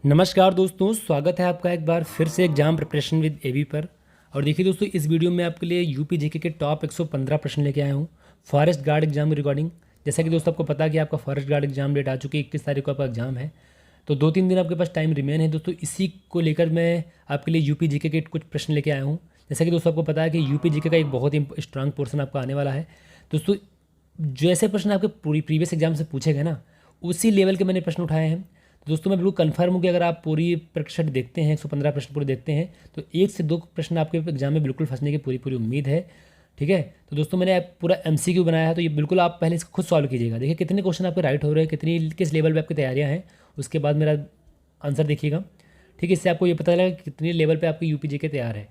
नमस्कार दोस्तों, स्वागत है आपका एक बार फिर से एग्जाम प्रिपरेशन विद एबी पर। और देखिए दोस्तों, इस वीडियो में आपके लिए यूपी जीके के टॉप 115 प्रश्न लेके आया हूँ फॉरेस्ट गार्ड एग्जाम रिगार्डिंग। जैसा कि दोस्तों आपको पता है कि आपका फॉरेस्ट गार्ड एग्जाम डेट आ चुकी है, 21 तारीख को आपका एग्जाम है। तो 2-3 दिन आपके पास टाइम रिमेन है दोस्तों। इसी को लेकर मैं आपके लिए यूपी जीके के कुछ प्रश्न लेके आया हूँ। जैसा कि दोस्तों आपको पता है कि यूपी जीके का एक बहुत ही स्ट्रांग पोर्सन आपका आने वाला है दोस्तों। जैसे प्रश्न आपके पूरी प्रीवियस एग्जाम से पूछे गए ना, उसी लेवल के मैंने प्रश्न उठाए हैं। तो दोस्तों मैं बिल्कुल कंफर्म हूँ कि अगर आप पूरी परीक्षा देखते हैं, 115 प्रश्न पूरे देखते हैं, तो 1 से 2 प्रश्न आपके एग्जाम में बिल्कुल फंसने की पूरी पूरी उम्मीद है। ठीक है, तो दोस्तों मैंने पूरा एमसीक्यू बनाया है, तो ये बिल्कुल आप पहले इसको खुद सॉल्व कीजिएगा। देखिए कितने क्वेश्चन आपके राइट हो रहे हैं, कितनी किस लेवल पे आपकी तैयारियां हैं, उसके बाद मेरा आंसर देखिएगा। ठीक है, इससे आपको ये पता चलेगा कि कितनी लेवल पे आपकी यूपी जीके तैयार है।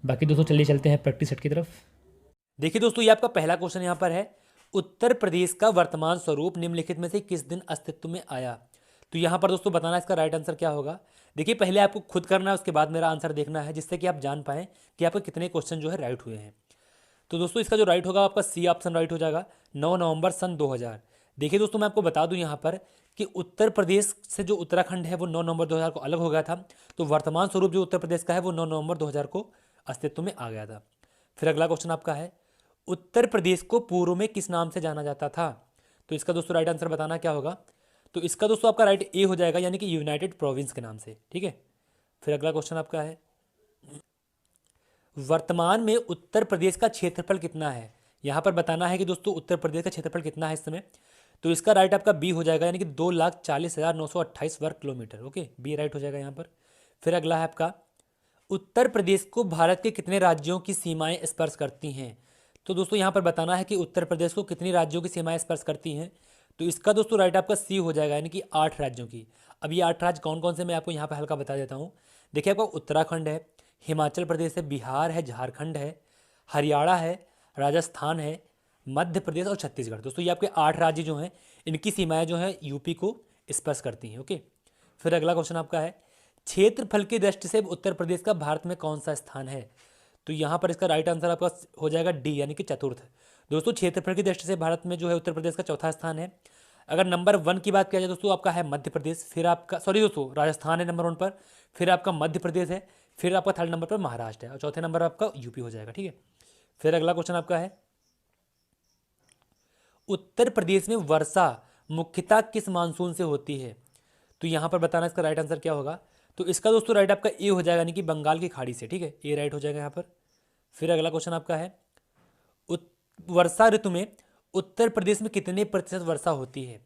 बाकी दोस्तों चलिए चलते हैं प्रैक्टिस सेट की तरफ। देखिए दोस्तों, ये आपका पहला क्वेश्चन यहाँ पर है। उत्तर प्रदेश का वर्तमान स्वरूप निम्नलिखित में से किस दिन अस्तित्व में आया? तो यहाँ पर दोस्तों बताना इसका राइट आंसर क्या होगा। देखिए पहले आपको खुद करना है, उसके बाद मेरा आंसर देखना है, जिससे कि आप जान पाएं कि आपके कितने क्वेश्चन जो है राइट हुए हैं। तो दोस्तों इसका जो राइट होगा आपका सी ऑप्शन राइट हो जाएगा, 9 नवंबर सन 2000। देखिए दोस्तों मैं आपको बता दूं यहाँ पर कि उत्तर प्रदेश से जो उत्तराखंड है वो 9 नवंबर 2000 को अलग हो गया था। तो वर्तमान स्वरूप जो उत्तर प्रदेश का है वो 9 नवंबर 2000 को अस्तित्व में आ गया था। फिर अगला क्वेश्चन आपका है, उत्तर प्रदेश को पूर्व में किस नाम से जाना जाता था? तो इसका दोस्तों राइट आंसर बताना क्या होगा। तो इसका दोस्तों आपका राइट ए हो जाएगा, यानी कि यूनाइटेड प्रोविंस के नाम से। ठीक है, फिर अगला क्वेश्चन आपका है, वर्तमान में उत्तर प्रदेश का क्षेत्रफल कितना है? यहां पर बताना है कि दोस्तों उत्तर प्रदेश का क्षेत्रफल कितना है इस समय। तो इसका राइट आपका बी हो जाएगा, यानी कि 2,40,928 वर्ग किलोमीटर। ओके, बी राइट हो जाएगा यहाँ पर। फिर अगला है आपका, उत्तर प्रदेश को भारत के कितने राज्यों की सीमाएं स्पर्श करती हैं? तो दोस्तों यहाँ पर बताना है कि उत्तर प्रदेश को कितनी राज्यों की सीमाएं स्पर्श करती हैं। तो इसका दोस्तों राइट आपका सी हो जाएगा, यानी कि 8 राज्यों की। अब ये 8 राज्य कौन कौन से मैं आपको यहाँ पर हल्का बता देता हूँ। देखिए आपका उत्तराखंड है, हिमाचल प्रदेश है, बिहार है, झारखंड है, हरियाणा है, राजस्थान है, मध्य प्रदेश और छत्तीसगढ़। दोस्तों ये आपके 8 राज्य जो हैं, इनकी सीमाएं जो हैं यूपी को स्पर्श करती हैं। ओके, फिर अगला क्वेश्चन आपका है, क्षेत्रफल की दृष्टि से उत्तर प्रदेश का भारत में कौन सा स्थान है? तो यहाँ पर इसका राइट आंसर आपका हो जाएगा डी, यानी कि चतुर्थ। दोस्तों क्षेत्रफल की दृष्टि से भारत में जो है उत्तर प्रदेश का चौथा स्थान है। अगर नंबर 1 की बात किया जाए दोस्तों, आपका है मध्य प्रदेश, फिर आपका सॉरी दोस्तों राजस्थान है नंबर 1 पर, फिर आपका मध्य प्रदेश है, फिर आपका थर्ड नंबर पर महाराष्ट्र है, और चौथे नंबर आपका यूपी हो जाएगा। ठीक है, फिर अगला क्वेश्चन आपका है, उत्तर प्रदेश में वर्षा मुख्यतः किस मानसून से होती है? तो यहाँ पर बताना इसका राइट आंसर क्या होगा। तो इसका दोस्तों राइट आपका ए हो जाएगा, यानी कि बंगाल की खाड़ी से। ठीक है, ए राइट हो जाएगा यहाँ पर। फिर अगला क्वेश्चन आपका है, वर्षा ऋतु में उत्तर प्रदेश में कितने प्रतिशत वर्षा होती है?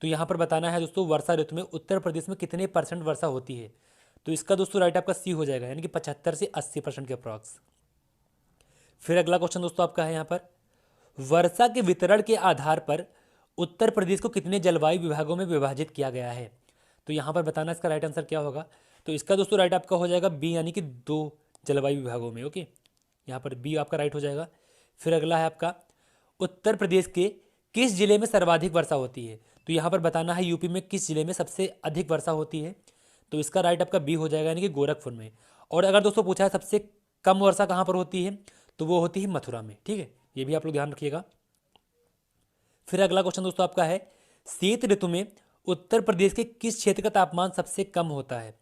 तो यहाँ पर बताना है दोस्तों, वर्षा ऋतु में उत्तर प्रदेश में कितने परसेंट वर्षा होती है। तो इसका दोस्तों राइट आपका सी हो जाएगा, यानी कि 75 से 80% के अप्रॉक्स। फिर अगला क्वेश्चन दोस्तों आपका है यहाँ पर, वर्षा के वितरण के आधार पर उत्तर प्रदेश को कितने जलवायु विभागों में विभाजित किया गया है? तो यहाँ पर बताना इसका राइट आंसर क्या होगा। तो इसका दोस्तों राइट आपका हो जाएगा बी, यानी कि 2 जलवायु विभागों में। ओके, यहाँ पर बी आपका राइट हो जाएगा। फिर अगला है आपका, उत्तर प्रदेश के किस जिले में सर्वाधिक वर्षा होती है? तो यहाँ पर बताना है यूपी में किस जिले में सबसे अधिक वर्षा होती है। तो इसका राइट आपका बी हो जाएगा, यानी कि गोरखपुर में। और अगर दोस्तों पूछा है सबसे कम वर्षा कहाँ पर होती है, तो वो होती है मथुरा में। ठीक है, ये भी आप लोग ध्यान रखिएगा। फिर अगला क्वेश्चन दोस्तों आपका है, शीत ऋतु में उत्तर प्रदेश के किस क्षेत्र का तापमान सबसे कम होता है?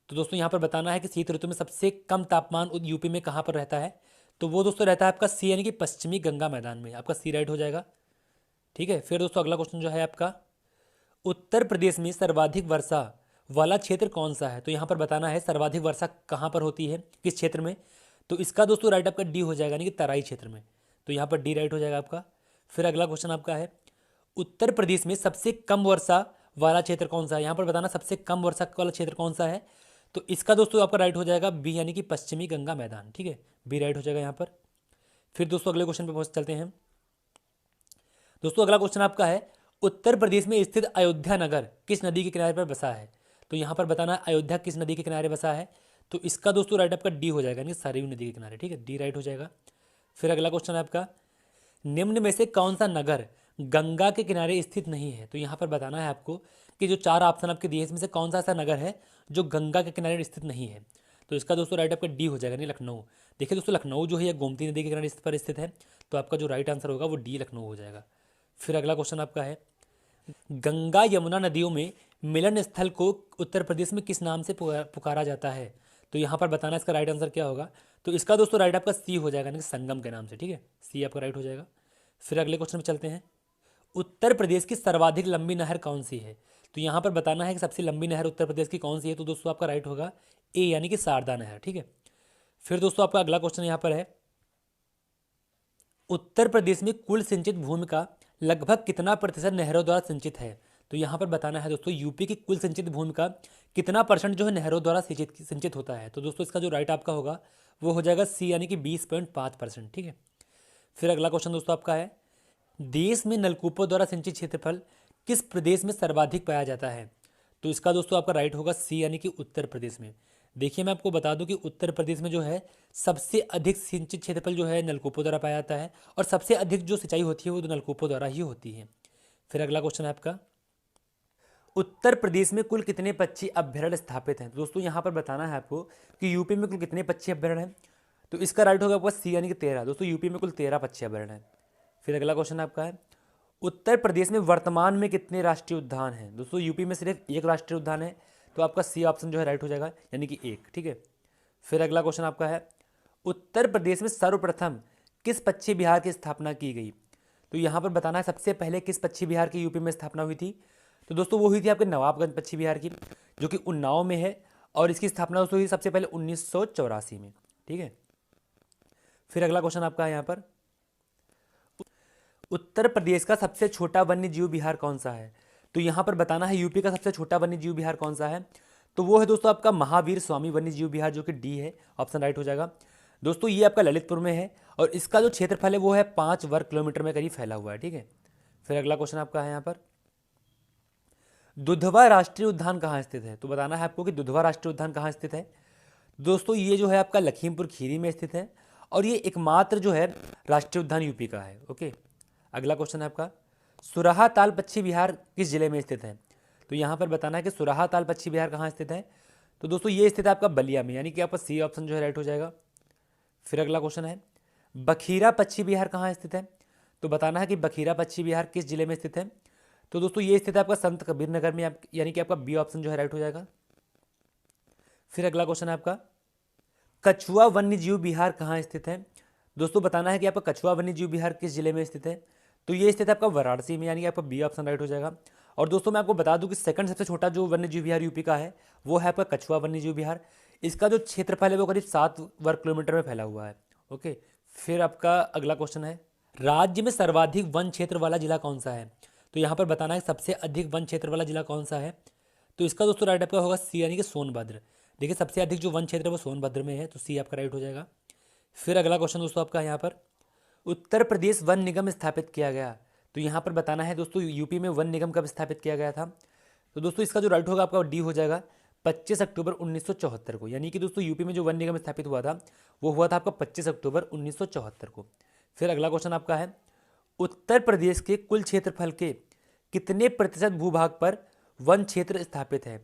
तो दोस्तों यहाँ पर बताना है कि शीत ऋतु में सबसे कम तापमान यूपी में कहाँ पर रहता है। तो वो दोस्तों रहता है आपका सी, यानी कि पश्चिमी गंगा मैदान में। आपका सी राइट हो जाएगा। ठीक है, फिर दोस्तों अगला क्वेश्चन जो है आपका, उत्तर प्रदेश में सर्वाधिक वर्षा वाला क्षेत्र कौन सा है? तो यहाँ पर बताना है सर्वाधिक वर्षा कहाँ पर होती है, किस क्षेत्र में। तो इसका दोस्तों राइट आपका डी हो जाएगा, यानी कि तराई क्षेत्र में। तो यहाँ पर डी राइट हो जाएगा आपका। फिर अगला क्वेश्चन आपका है, उत्तर प्रदेश में सबसे कम वर्षा वाला क्षेत्र कौन सा है? यहाँ पर बताना सबसे कम वर्षा वाला क्षेत्र कौन सा है। तो इसका दोस्तों आपका राइट हो जाएगा बी, यानी कि पश्चिमी गंगा मैदान। ठीक है, बी राइट हो जाएगा यहाँ पर। फिर दोस्तों अगले क्वेश्चन पे पहुंच चलते हैं। दोस्तों अगला क्वेश्चन आपका है, उत्तर प्रदेश में स्थित अयोध्या नगर किस नदी के किनारे पर बसा है? तो यहाँ पर बताना है अयोध्या किस नदी के किनारे बसा है। तो इसका दोस्तों राइट आपका डी हो जाएगा, यानी सरयू नदी के किनारे। ठीक है, डी राइट हो जाएगा। फिर अगला क्वेश्चन है आपका, निम्न में से कौन सा नगर गंगा के किनारे स्थित नहीं है? तो यहाँ पर बताना है आपको कि जो 4 ऑप्शन आपके दिए इसमें से कौन सा ऐसा नगर है जो गंगा के किनारे स्थित नहीं है। तो इसका दोस्तों राइट आपका डी हो जाएगा, नहीं लखनऊ। देखिए दोस्तों लखनऊ जो है ये गोमती नदी के किनारे पर स्थित है। तो आपका जो राइट आंसर होगा वो डी लखनऊ हो जाएगा। फिर अगला क्वेश्चन आपका है, गंगा यमुना नदियों में मिलन स्थल को उत्तर प्रदेश में किस नाम से पुकारा जाता है? तो यहाँ पर बताना इसका राइट आंसर क्या होगा। तो इसका दोस्तों राइट आपका सी हो जाएगा, यानी कि संगम के नाम से, ठीक है, सी आपका राइट हो जाएगा। फिर अगले क्वेश्चन में चलते हैं। उत्तर प्रदेश की सर्वाधिक लंबी नहर कौन सी है? तो यहाँ पर बताना है कि सबसे लंबी नहर उत्तर प्रदेश की कौन सी है। तो दोस्तों आपका राइट होगा ए, यानी कि शारदा नहर, ठीक है। फिर दोस्तों आपका अगला क्वेश्चन यहाँ पर है, उत्तर प्रदेश में कुल सिंचित भूमि का लगभग कितना प्रतिशत नहरों द्वारा सिंचित है? तो यहाँ पर बताना है दोस्तों यूपी की कुल सिंचित भूमि का कितना परसेंट जो है नहरों द्वारा सिंचित होता है। तो दोस्तों इसका जो राइट आपका होगा वो हो जाएगा सी, यानी कि 20.5%, ठीक है। फिर अगला क्वेश्चन दोस्तों आपका है, देश में नलकूपों द्वारा सिंचित क्षेत्रफल किस प्रदेश में सर्वाधिक पाया जाता है? तो इसका दोस्तों आपका राइट होगा सी, यानी कि उत्तर प्रदेश में। देखिए मैं आपको बता दूं कि उत्तर प्रदेश में जो है सबसे अधिक सिंचित क्षेत्रफल जो है नलकूपों द्वारा पाया जाता है, और सबसे अधिक जो सिंचाई होती है वो नलकूपों द्वारा ही होती है। फिर अगला क्वेश्चन है आपका, उत्तर प्रदेश में कुल कितने पक्षी अभ्यारण्य स्थापित हैं? दोस्तों यहाँ पर बताना है आपको कि यूपी में कुल कितने पक्षी अभ्यारण्य हैं। तो इसका राइट होगा आपका सी, यानी कि 13। दोस्तों यूपी में कुल 13 पक्षी अभ्यारण्य हैं। फिर अगला क्वेश्चन आपका है, उत्तर प्रदेश में वर्तमान में कितने राष्ट्रीय उद्यान हैं? दोस्तों यूपी में सिर्फ एक राष्ट्रीय उद्यान है, तो आपका सी ऑप्शन जो है राइट हो जाएगा, यानी कि एक, ठीक है। फिर अगला क्वेश्चन आपका है, उत्तर प्रदेश में सर्वप्रथम किस पक्षी विहार की स्थापना की गई? तो यहाँ पर बताना है सबसे पहले किस पक्षी विहार की यूपी में स्थापना हुई थी। तो दोस्तों वो हुई थी आपके नवाबगंज पक्षी विहार की, जो कि उन्नाव में है, और इसकी स्थापना दोस्तों हुई सबसे पहले 1984 में, ठीक है। फिर अगला क्वेश्चन आपका है यहाँ पर, उत्तर प्रदेश का सबसे छोटा वन्य जीव विहार कौन सा है? तो यहाँ पर बताना है यूपी का सबसे छोटा वन्य जीव विहार कौन सा है। तो वो है दोस्तों आपका महावीर स्वामी वन्य जीव विहार, जो कि डी है, ऑप्शन राइट हो जाएगा। दोस्तों ये आपका ललितपुर में है, और इसका जो क्षेत्रफल है वो है 5 वर्ग किलोमीटर में करीब फैला हुआ है, ठीक है। फिर अगला क्वेश्चन आपका है यहाँ पर, दुधवा राष्ट्रीय उद्यान कहाँ स्थित है? तो बताना है आपको कि दुधवा राष्ट्रीय उद्यान कहाँ स्थित है। दोस्तों ये जो है आपका लखीमपुर खीरी में स्थित है, और ये एकमात्र जो है राष्ट्रीय उद्यान यूपी का है, ओके। अगला क्वेश्चन है आपका, सुराहा ताल पक्षी विहार किस जिले में स्थित है? तो यहाँ पर बताना है कि सुराहा ताल पक्षी विहार कहाँ स्थित है। तो दोस्तों ये स्थित है आपका बलिया में, यानी कि आपका सी ऑप्शन जो है राइट हो जाएगा। फिर अगला क्वेश्चन है, बखीरा पक्षी विहार कहाँ स्थित है? तो बताना है कि बखीरा पक्षी विहार किस जिले में स्थित है। तो दोस्तों ये स्थित है आपका संत कबीर नगर में, यानी कि आपका बी ऑप्शन जो है राइट हो जाएगा। फिर अगला क्वेश्चन है आपका, कछुआ वन्य जीव विहार कहाँ स्थित है? दोस्तों बताना है कि आपका कछुआ वन्य जीव विहार किस जिले में स्थित है। तो ये स्थित है आपका वाराणसी में, यानी कि आपका बी ऑप्शन राइट हो जाएगा। और दोस्तों मैं आपको बता दूं कि सेकंड सबसे छोटा जो वन्य जीव विहार यूपी का है वो है आपका कछुआ वन्य जीव विहार। इसका जो क्षेत्रफल है वो करीब 7 वर्ग किलोमीटर में फैला हुआ है, ओके। फिर आपका अगला क्वेश्चन है, राज्य में सर्वाधिक वन क्षेत्र वाला जिला कौन सा है? तो यहाँ पर बताना है सबसे अधिक वन क्षेत्र वाला जिला कौन सा है। तो इसका दोस्तों राइट आपका होगा सी, यानी कि सोनभद्र। देखिए सबसे अधिक जो वन क्षेत्र है वो सोनभद्र में है, तो सी आपका राइट हो जाएगा। फिर अगला क्वेश्चन दोस्तों आपका यहाँ पर, उत्तर प्रदेश वन निगम स्थापित किया गया। तो यहाँ पर बताना है दोस्तों यूपी में वन निगम कब स्थापित किया गया था। तो दोस्तों इसका जो राइट होगा आपका डी हो जाएगा, 25 अक्टूबर 1974 को। यानी कि दोस्तों यूपी में जो वन निगम स्थापित हुआ था वो हुआ था आपका 25 अक्टूबर 1974 को। फिर अगला क्वेश्चन आपका है, उत्तर प्रदेश के कुल क्षेत्रफल के कितने प्रतिशत भूभाग पर वन क्षेत्र स्थापित है?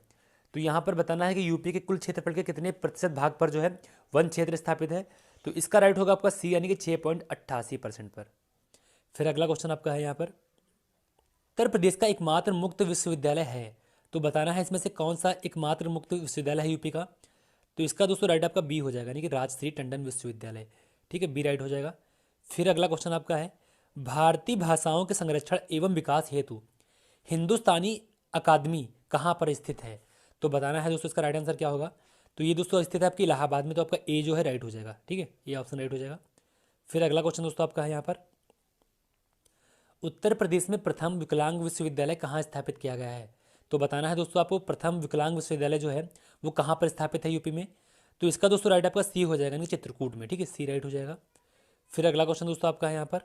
तो यहाँ पर बताना है कि यूपी के कुल क्षेत्रफल के कितने प्रतिशत भाग पर जो है वन क्षेत्र स्थापित है। तो इसका राइट होगा आपका सी, यानी कि 6.88% पर। फिर अगला क्वेश्चन आपका है यहाँ पर, उत्तर प्रदेश का एकमात्र मुक्त विश्वविद्यालय है। तो बताना है इसमें से कौन सा एकमात्र मुक्त विश्वविद्यालय है यूपी का। तो इसका दोस्तों राइट आपका बी हो जाएगा, यानी कि राजश्री टंडन विश्वविद्यालय, ठीक है, बी राइट हो जाएगा। फिर अगला क्वेश्चन आपका है, भारतीय भाषाओं के संरक्षण एवं विकास हेतु हिंदुस्तानी अकादमी कहाँ पर स्थित है? तो बताना है दोस्तों इसका राइट आंसर क्या होगा। तो ये दोस्तों स्थित है आपकी इलाहाबाद में, तो आपका ए जो है राइट हो जाएगा, ठीक है, ये ऑप्शन राइट हो जाएगा। फिर अगला क्वेश्चन दोस्तों आपका है यहाँ पर, उत्तर प्रदेश में प्रथम विकलांग विश्वविद्यालय कहाँ स्थापित किया गया है? तो बताना है दोस्तों आपको प्रथम विकलांग विश्वविद्यालय जो है वो कहाँ पर स्थापित है यूपी में। तो इसका दोस्तों राइट आपका सी हो जाएगा, यानी चित्रकूट में, ठीक है, सी राइट हो जाएगा। फिर अगला क्वेश्चन दोस्तों आपका है यहाँ पर,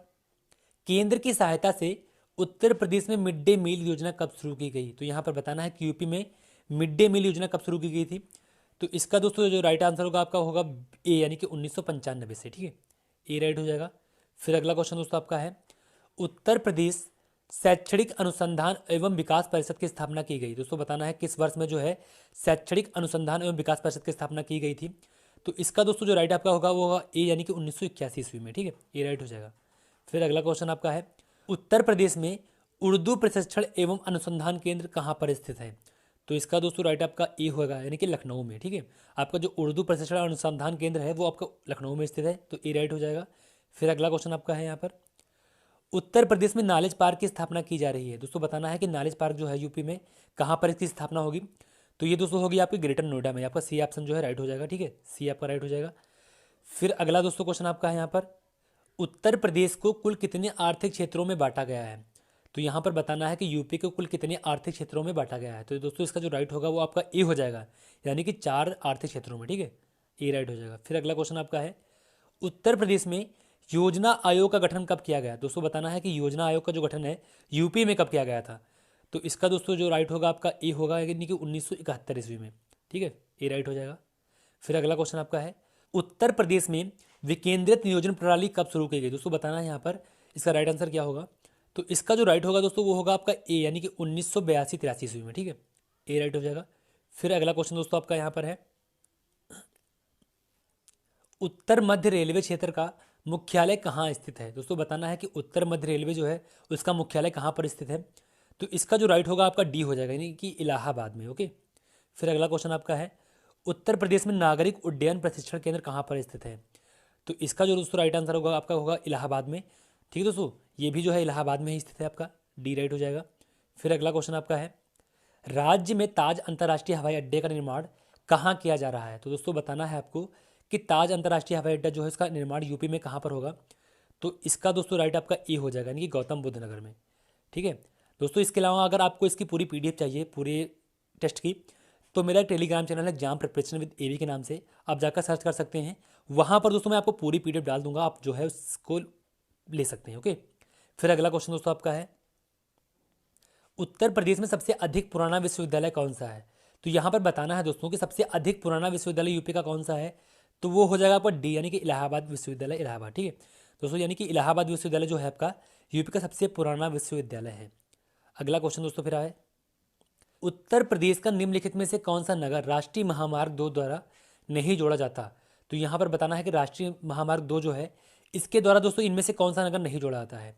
केंद्र की सहायता से उत्तर प्रदेश में मिड डे मील योजना कब शुरू की गई? तो यहाँ पर बताना है कि यूपी में मिड डे मील योजना कब शुरू की गई थी। तो इसका दोस्तों जो राइट आंसर होगा आपका होगा ए, यानी कि 1995 से, ठीक है, ए राइट हो जाएगा। फिर अगला क्वेश्चन दोस्तों आपका है, उत्तर प्रदेश शैक्षणिक अनुसंधान एवं विकास परिषद की स्थापना की गई। दोस्तों बताना है किस वर्ष में जो है शैक्षणिक अनुसंधान एवं विकास परिषद की स्थापना की गई थी। तो इसका दोस्तों जो राइट आपका होगा वो होगा ए, यानी कि 1981 ईस्वी में, ठीक है, ए राइट हो जाएगा। फिर अगला क्वेश्चन आपका है, उत्तर प्रदेश में उर्दू प्रशिक्षण एवं अनुसंधान केंद्र कहाँ पर स्थित है? तो इसका दोस्तों राइट आपका ए होगा, यानी कि लखनऊ में। ठीक है, आपका जो उर्दू प्रशिक्षण अनुसंधान केंद्र है वो आपका लखनऊ में स्थित है, तो ए राइट हो जाएगा। फिर अगला क्वेश्चन आपका है यहाँ पर, उत्तर प्रदेश में नॉलेज पार्क की स्थापना की जा रही है। दोस्तों बताना है कि नॉलेज पार्क जो है यूपी में कहाँ पर इसकी स्थापना होगी। तो ये दोस्तों होगी आपकी ग्रेटर नोएडा में। आपका सी ऑप्शन जो है राइट हो जाएगा। ठीक है, सी आपका राइट हो जाएगा। फिर अगला दोस्तों क्वेश्चन आपका है यहाँ पर, उत्तर प्रदेश को कुल कितने आर्थिक क्षेत्रों में बांटा गया है। तो यहाँ पर बताना है कि यूपी को कुल कितने आर्थिक क्षेत्रों में बांटा गया है। तो दोस्तों इसका जो राइट होगा वो आपका ए हो जाएगा, यानी कि 4 आर्थिक क्षेत्रों में। ठीक है, ए राइट हो जाएगा। फिर अगला क्वेश्चन आपका है, उत्तर प्रदेश में योजना आयोग का गठन कब किया गया। दोस्तों बताना है कि योजना आयोग का जो गठन है यूपी में कब किया गया था। तो इसका दोस्तों जो राइट होगा आपका ए होगा, यानी कि 1971 ईस्वी में। ठीक है, ए राइट हो जाएगा। फिर अगला क्वेश्चन आपका है, उत्तर प्रदेश में विकेंद्रित नियोजन प्रणाली कब शुरू की गई। दोस्तों बताना है यहाँ पर इसका राइट आंसर क्या होगा। तो इसका जो राइट होगा दोस्तों वो होगा आपका ए, यानी कि 1982-83 ईस्वी में। ठीक है, ए राइट हो जाएगा। फिर अगला क्वेश्चन दोस्तों आपका यहाँ पर है, उत्तर मध्य रेलवे क्षेत्र का मुख्यालय कहाँ स्थित है। दोस्तों बताना है कि उत्तर मध्य रेलवे जो है उसका मुख्यालय कहाँ पर स्थित है। तो इसका जो राइट होगा आपका डी हो जाएगा, यानी कि इलाहाबाद में। ओके, फिर अगला क्वेश्चन आपका है, उत्तर प्रदेश में नागरिक उड्डयन प्रशिक्षण केंद्र कहाँ पर स्थित है। तो इसका जो दोस्तों राइट आंसर होगा आपका होगा इलाहाबाद में। ठीक है दोस्तों, ये भी जो है इलाहाबाद में ही स्थित है, आपका डी राइट हो जाएगा। फिर अगला क्वेश्चन आपका है, राज्य में ताज अंतर्राष्ट्रीय हवाई अड्डे का निर्माण कहाँ किया जा रहा है। तो दोस्तों बताना है आपको कि ताज अंतर्राष्ट्रीय हवाई अड्डा जो है इसका निर्माण यूपी में कहाँ पर होगा। तो इसका दोस्तों राइट आपका ए हो जाएगा, यानी कि गौतम बुद्ध नगर में। ठीक है दोस्तों, इसके अलावा अगर आपको इसकी पूरी पीडीएफ चाहिए पूरे टेस्ट की, तो मेरा टेलीग्राम चैनल है एग्जाम प्रिपरेशन विद एवी के नाम से, आप जाकर सर्च कर सकते हैं। वहाँ पर दोस्तों मैं आपको पूरी पीडीएफ डाल दूंगा, आप जो है उसको ले सकते हैं। ओके, फिर अगला क्वेश्चन दोस्तों आपका है, उत्तर प्रदेश में सबसे अधिक पुराना विश्वविद्यालय कौन सा है। तो यहाँ पर बताना है दोस्तों कि सबसे अधिक पुराना विश्वविद्यालय यूपी का कौन सा है। तो वो हो जाएगा आपका डी, यानी कि इलाहाबाद विश्वविद्यालय, इलाहाबाद। ठीक है दोस्तों, यानी कि इलाहाबाद विश्वविद्यालय जो है आपका यूपी का सबसे पुराना विश्वविद्यालय है। अगला क्वेश्चन दोस्तों फिर आए, उत्तर प्रदेश का निम्नलिखित में से कौन सा नगर राष्ट्रीय महामार्ग 2 द्वारा नहीं जोड़ा जाता। तो यहाँ पर बताना है कि राष्ट्रीय महामार्ग 2 जो है इसके द्वारा दोस्तों इनमें से कौन सा नगर नहीं जोड़ा जाता है।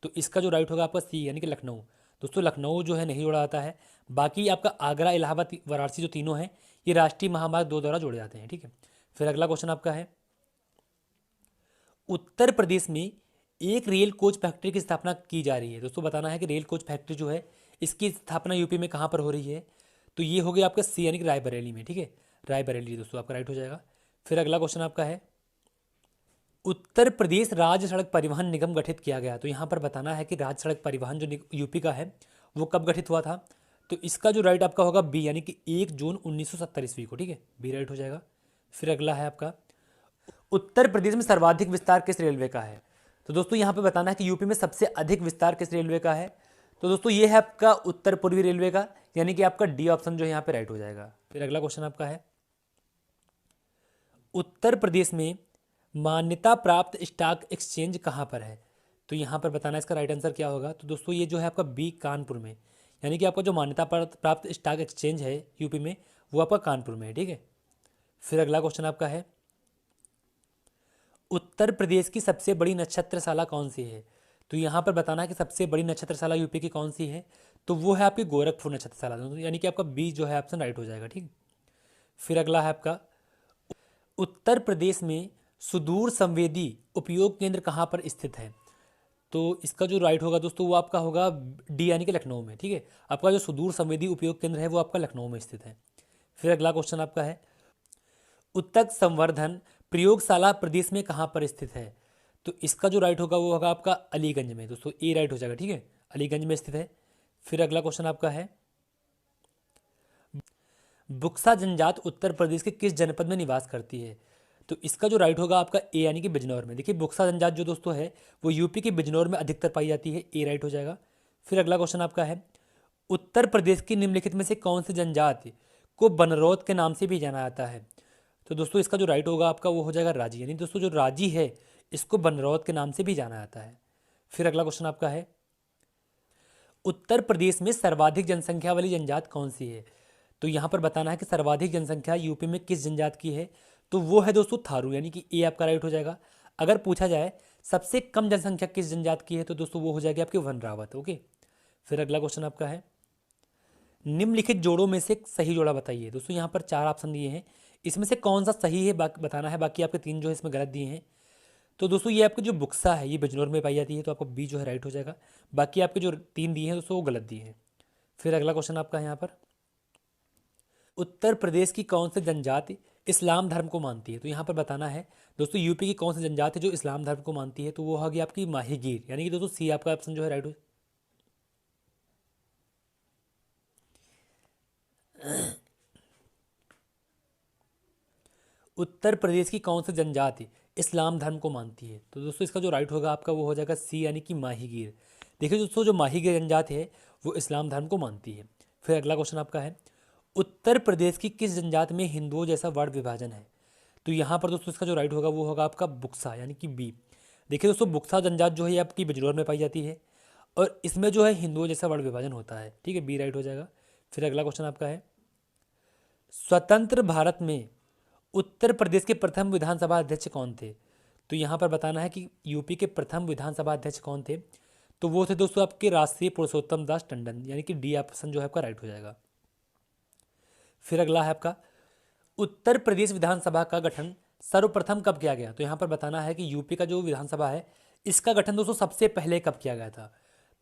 तो इसका जो राइट होगा आपका सी, यानी कि लखनऊ। दोस्तों लखनऊ जो है नहीं जोड़ा जाता है, बाकी आपका आगरा, इलाहाबाद, वाराणसी जो तीनों हैं ये राष्ट्रीय महामार्ग 2 द्वारा जोड़े जाते हैं। ठीक है, फिर अगला क्वेश्चन आपका है, उत्तर प्रदेश में एक रेल कोच फैक्ट्री की स्थापना की जा रही है। दोस्तों बताना है कि रेल कोच फैक्ट्री जो है इसकी स्थापना यूपी में कहाँ पर हो रही है। तो ये हो गया आपका सी, यानी कि रायबरेली में। ठीक है, रायबरेली दोस्तों आपका राइट हो जाएगा। फिर अगला क्वेश्चन आपका है, उत्तर प्रदेश राज्य सड़क परिवहन निगम गठित किया गया। तो यहाँ पर बताना है कि राज्य सड़क परिवहन जो यूपी का है वो कब गठित हुआ था। तो इसका जो राइट आपका होगा बी, यानी कि 1 जून 1970 ईस्वी को। ठीक है, बी राइट हो जाएगा। फिर अगला है आपका, उत्तर प्रदेश में सर्वाधिक विस्तार किस रेलवे का है। तो दोस्तों यहाँ पे बताना है कि यूपी में सबसे अधिक विस्तार किस रेलवे का है। तो दोस्तों ये है आपका उत्तर पूर्वी रेलवे का, यानी कि आपका डी ऑप्शन जो है यहाँ पे राइट हो जाएगा। फिर अगला क्वेश्चन आपका है, उत्तर प्रदेश में मान्यता प्राप्त स्टॉक एक्सचेंज कहाँ पर है। तो यहाँ पर बताना है इसका राइट आंसर क्या होगा। तो दोस्तों ये जो है आपका बी, कानपुर में, यानी कि आपका जो मान्यता प्राप्त स्टॉक एक्सचेंज है यूपी में वो आपका कानपुर में है। ठीक है, फिर अगला क्वेश्चन आपका है, उत्तर प्रदेश की सबसे बड़ी नक्षत्रशाला कौन सी है। तो यहाँ पर बताना है कि सबसे बड़ी नक्षत्रशाला यूपी की कौन सी है। तो वो है आपकी गोरखपुर नक्षत्रशाला, यानी कि आपका बी जो है ऑप्शन राइट हो जाएगा। ठीक, फिर अगला है आपका, उत्तर प्रदेश में सुदूर संवेदी उपयोग केंद्र कहाँ पर स्थित है। तो इसका जो राइट होगा दोस्तों वो आपका होगा डी, यानी कि लखनऊ में। ठीक है, आपका जो सुदूर संवेदी उपयोग केंद्र है वो आपका लखनऊ में स्थित है। फिर अगला क्वेश्चन आपका है, उत्तक संवर्धन प्रयोगशाला प्रदेश में कहाँ पर स्थित है। तो इसका जो राइट होगा वो होगा आपका अलीगंज में। दोस्तों ए राइट हो जाएगा। ठीक है, अलीगंज में स्थित है। फिर अगला क्वेश्चन आपका है, बुक्सा जनजात उत्तर प्रदेश के किस जनपद में निवास करती है। तो इसका जो राइट होगा आपका ए, यानी कि बिजनौर में। देखिए बुक्सा जनजात जो दोस्तों है वो यूपी के बिजनौर में अधिकतर पाई जाती है, ए राइट हो जाएगा। फिर अगला क्वेश्चन आपका है, उत्तर प्रदेश की निम्नलिखित में से कौन सी जनजाति को बनरौत के नाम से भी जाना जाता है। तो दोस्तों इसका जो राइट होगा आपका वो हो जाएगा राजी, यानी दोस्तों जो राजी है इसको बनरौत के नाम से भी जाना जाता है। फिर अगला क्वेश्चन आपका है, उत्तर प्रदेश में सर्वाधिक जनसंख्या वाली जनजात कौन सी है। तो यहाँ पर बताना है कि सर्वाधिक जनसंख्या यूपी में किस जनजात की है। तो वो है दोस्तों थारू, यानी कि ए आपका राइट हो जाएगा। अगर पूछा जाए सबसे कम जनसंख्या किस जनजात की है तो दोस्तों वो हो जाएगी आपकी वन रावत। ओके, फिर अगला क्वेश्चन आपका है, निम्नलिखित जोड़ों में से सही जोड़ा बताइए। दोस्तों यहाँ पर 4 ऑप्शन दिए हैं, इसमें से कौन सा सही है बताना है, बाकी आपके 3 जो है इसमें गलत दिए हैं। तो दोस्तों ये आपकी जो बुक्सा है ये बिजनौर में पाई जाती है, तो आपका बी जो है राइट हो जाएगा। बाकी आपके जो 3 दिए हैं दोस्तों वो गलत दिए हैं। फिर अगला क्वेश्चन आपका है यहाँ पर, उत्तर प्रदेश की कौन सी जनजाति इस्लाम धर्म को मानती है? तो यहाँ पर बताना है दोस्तों यूपी की कौन सी जनजाति जो इस्लाम धर्म को मानती है, तो वो होगी आपकी माहीगीर, यानी कि दोस्तों सी आपका ऑप्शन जो है राइट हो। उत्तर प्रदेश की कौन सी जनजाति इस्लाम धर्म को मानती है? तो दोस्तों इसका जो राइट होगा आपका वो हो जाएगा सी, यानी कि माहीगीर। देखिए दोस्तों जो माहीगीर जनजाति है वो इस्लाम धर्म को मानती है। फिर अगला क्वेश्चन आपका है, उत्तर प्रदेश की किस जनजाति में हिंदुओं जैसा वर्ण विभाजन है? तो यहाँ पर दोस्तों इसका जो राइट होगा वो होगा आपका बुक्सा, यानी कि बी। देखिए दोस्तों बुक्सा जनजाति जो है ये आपकी बिजनौर में पाई जाती है और इसमें जो है हिंदुओं जैसा वर्ण विभाजन होता है, ठीक है, बी राइट हो जाएगा। फिर अगला क्वेश्चन आपका है, स्वतंत्र भारत में उत्तर प्रदेश के प्रथम विधानसभा अध्यक्ष कौन थे? तो यहाँ पर बताना है कि यूपी के प्रथम विधानसभा अध्यक्ष कौन थे, तो वो थे दोस्तों आपके राष्ट्रीय पुरुषोत्तम दास टंडन, यानी कि डी ऑप्शन जो है आपका राइट हो जाएगा। फिर अगला है आपका, उत्तर प्रदेश विधानसभा का गठन सर्वप्रथम कब किया गया? तो यहाँ पर बताना है कि यूपी का जो विधानसभा है इसका गठन दोस्तों सबसे पहले कब किया गया था?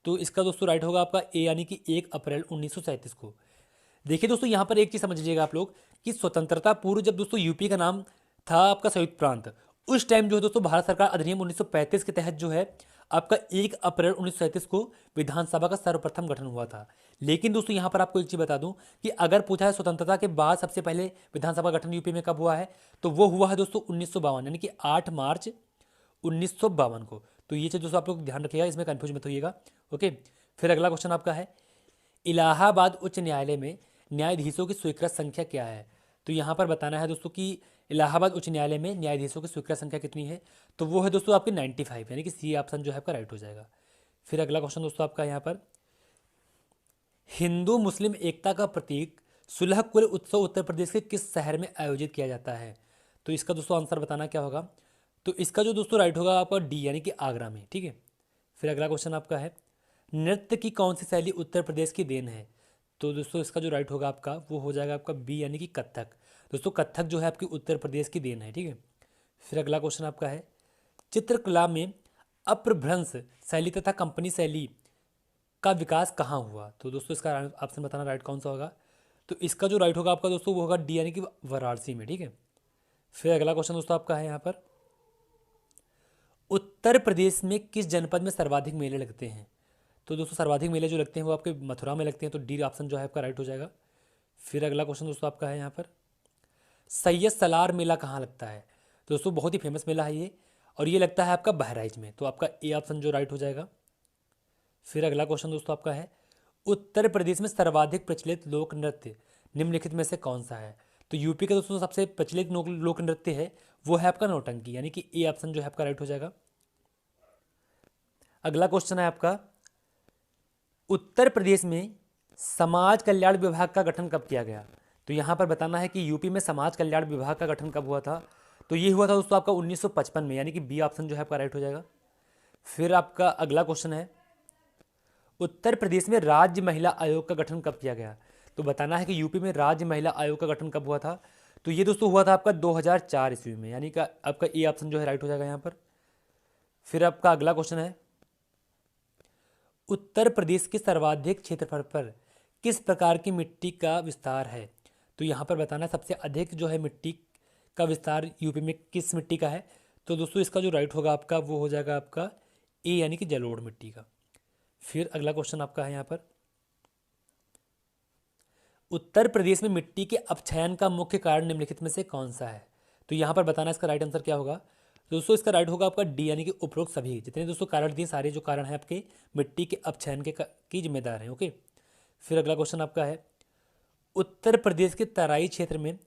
तो इसका दोस्तों राइट होगा आपका ए, यानी कि 1 अप्रैल 1937 को। देखिए दोस्तों यहाँ पर एक चीज़ समझ लीजिएगा आप लोग कि स्वतंत्रता पूर्व जब दोस्तों यूपी का नाम था आपका संयुक्त प्रांत, उस टाइम जो है दोस्तों भारत सरकार अधिनियम 1935 के तहत जो है आपका 1 अप्रैल 1937 को विधानसभा का सर्वप्रथम गठन हुआ था। लेकिन दोस्तों यहाँ पर आपको एक चीज़ बता दूं कि अगर पूछा है स्वतंत्रता के बाद सबसे पहले विधानसभा गठन यूपी में कब हुआ है, तो वो हुआ है दोस्तों 1952, यानी कि 8 मार्च 1952 को। तो ये चीज़ दोस्तों आप लोग ध्यान रखिएगा, इसमें कन्फ्यूज मत होइएगा। ओके, फिर अगला क्वेश्चन आपका है, इलाहाबाद उच्च न्यायालय में न्यायाधीशों की स्वीकृत संख्या क्या है? तो यहाँ पर बताना है दोस्तों कि इलाहाबाद उच्च न्यायालय में न्यायाधीशों की स्वीकृत संख्या कितनी है, तो वो है दोस्तों आपकी 95, यानी कि सी ऑप्शन जो है आपका राइट हो जाएगा। फिर अगला क्वेश्चन दोस्तों आपका यहाँ पर, हिंदू मुस्लिम एकता का प्रतीक सुलह कुल उत्सव उत्तर प्रदेश के किस शहर में आयोजित किया जाता है? तो इसका दोस्तों आंसर बताना क्या होगा, तो इसका जो दोस्तों राइट होगा आपका डी, यानी कि आगरा में, ठीक है। फिर अगला क्वेश्चन आपका है, नृत्य की कौन सी शैली उत्तर प्रदेश की देन है? तो दोस्तों इसका जो राइट होगा आपका वो हो जाएगा आपका बी, यानी कि कथक। दोस्तों कथक जो है आपकी उत्तर प्रदेश की देन है, ठीक है। फिर अगला क्वेश्चन आपका है, चित्रकला में अपभ्रंश शैली तथा कंपनी शैली का विकास कहाँ हुआ? तो दोस्तों इसका ऑप्शन बताना राइट कौन सा होगा, तो इसका जो राइट होगा आपका दोस्तों वो होगा डी, यानी कि वाराणसी में, ठीक है। फिर अगला क्वेश्चन दोस्तों आपका है यहाँ पर, उत्तर प्रदेश में किस जनपद में सर्वाधिक मेले लगते हैं? तो दोस्तों सर्वाधिक मेले जो लगते हैं वो आपके मथुरा में लगते हैं, तो डी ऑप्शन जो है आपका राइट हो जाएगा। फिर अगला क्वेश्चन दोस्तों आपका है यहाँ पर, सैयद सलार मेला कहाँ लगता है? तो दोस्तों बहुत ही फेमस मेला है ये, और ये लगता है आपका बहराइच में, तो आपका ए ऑप्शन जो राइट हो जाएगा। फिर अगला क्वेश्चन दोस्तों आपका है, उत्तर प्रदेश में सर्वाधिक प्रचलित लोक नृत्य निम्नलिखित में से कौन सा है? तो यूपी का दोस्तों सबसे प्रचलित लोक नृत्य है वो है आपका नौटंकी, यानी कि ए ऑप्शन जो है आपका राइट हो जाएगा। अगला क्वेश्चन है आपका, उत्तर प्रदेश में समाज कल्याण विभाग का गठन कब किया गया? तो यहाँ पर बताना है कि यूपी में समाज कल्याण विभाग का गठन कब हुआ था, तो ये हुआ था दोस्तों आपका 1955 में, यानी कि बी ऑप्शन जो है आपका राइट हो जाएगा। फिर आपका अगला क्वेश्चन है, उत्तर प्रदेश में राज्य महिला आयोग का गठन कब किया गया? तो बताना है कि यूपी में राज्य महिला आयोग का गठन कब हुआ था, तो ये दोस्तों हुआ था आपका 2004 ईस्वी में, यानी कि आपका ए ऑप्शन जो है राइट हो जाएगा यहाँ पर। फिर आपका अगला क्वेश्चन है, उत्तर प्रदेश के सर्वाधिक क्षेत्रफल पर किस प्रकार की मिट्टी का विस्तार है? तो यहाँ पर बताना है सबसे अधिक जो है मिट्टी का विस्तार यूपी में किस मिट्टी का है, तो दोस्तों इसका जो राइट होगा आपका वो हो जाएगा आपका ए, यानी कि जलोढ़ मिट्टी का। फिर अगला क्वेश्चन आपका है यहाँ पर, उत्तर प्रदेश में मिट्टी के अपक्षयन का मुख्य कारण निम्नलिखित में से कौन सा है? तो यहाँ पर बताना इसका राइट आंसर क्या होगा, दोस्तों इसका राइट होगा आपका डी, यानी कि उपरोक्त सभी जितने दोस्तों कारण दिए सारे जो कारण हैं आपके मिट्टी के अपक्षयन के की जिम्मेदार हैं। ओके, फिर अगला क्वेश्चन आपका है, उत्तर प्रदेश के तराई क्षेत्र में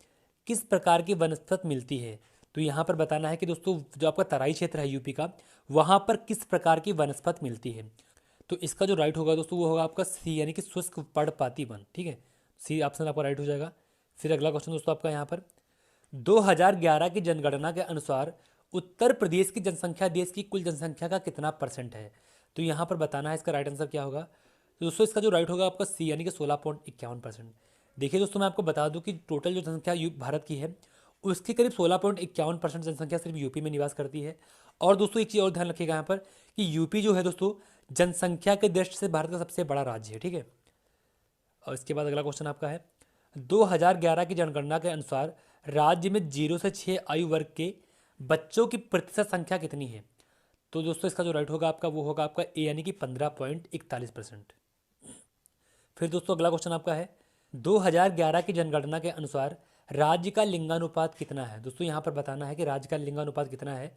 किस प्रकार की वनस्पति मिलती है? तो यहाँ पर बताना है कि दोस्तों जो आपका तराई क्षेत्र है यूपी का, वहाँ पर किस प्रकार की वनस्पति मिलती है? तो इसका जो राइट होगा दोस्तों वो होगा आपका सी, यानी कि शुष्क पर्णपाती वन, ठीक है, सी ऑप्शन आपका राइट हो जाएगा। फिर अगला क्वेश्चन दोस्तों आपका यहाँ पर, 2011 की जनगणना के अनुसार उत्तर प्रदेश की जनसंख्या देश की कुल जनसंख्या का कितना परसेंट है? तो यहाँ पर बताना है इसका राइट आंसर क्या होगा, तो दोस्तों इसका जो राइट होगा आपका सी यानी कि 16.51%। देखिए दोस्तों मैं आपको बता दूं कि टोटल जो जनसंख्या भारत की है उसकी करीब 16.51% जनसंख्या सिर्फ यूपी में निवास करती है। और दोस्तों एक चीज़ और ध्यान रखिएगा यहाँ पर कि यूपी जो है दोस्तों जनसंख्या के दृष्टि से भारत का सबसे बड़ा राज्य है, ठीक है। और इसके बाद अगला क्वेश्चन आपका है 2011 की जनगणना के अनुसार राज्य में 0 से 6 आयु वर्ग के बच्चों की प्रतिशत संख्या कितनी है। तो दोस्तों इसका जो राइट होगा आपका वो होगा आपका ए यानी कि 15.41%। फिर दोस्तों अगला क्वेश्चन आपका है 2011 की जनगणना के अनुसार राज्य का लिंगानुपात कितना है। दोस्तों यहाँ पर बताना है कि राज्य का लिंगानुपात कितना है।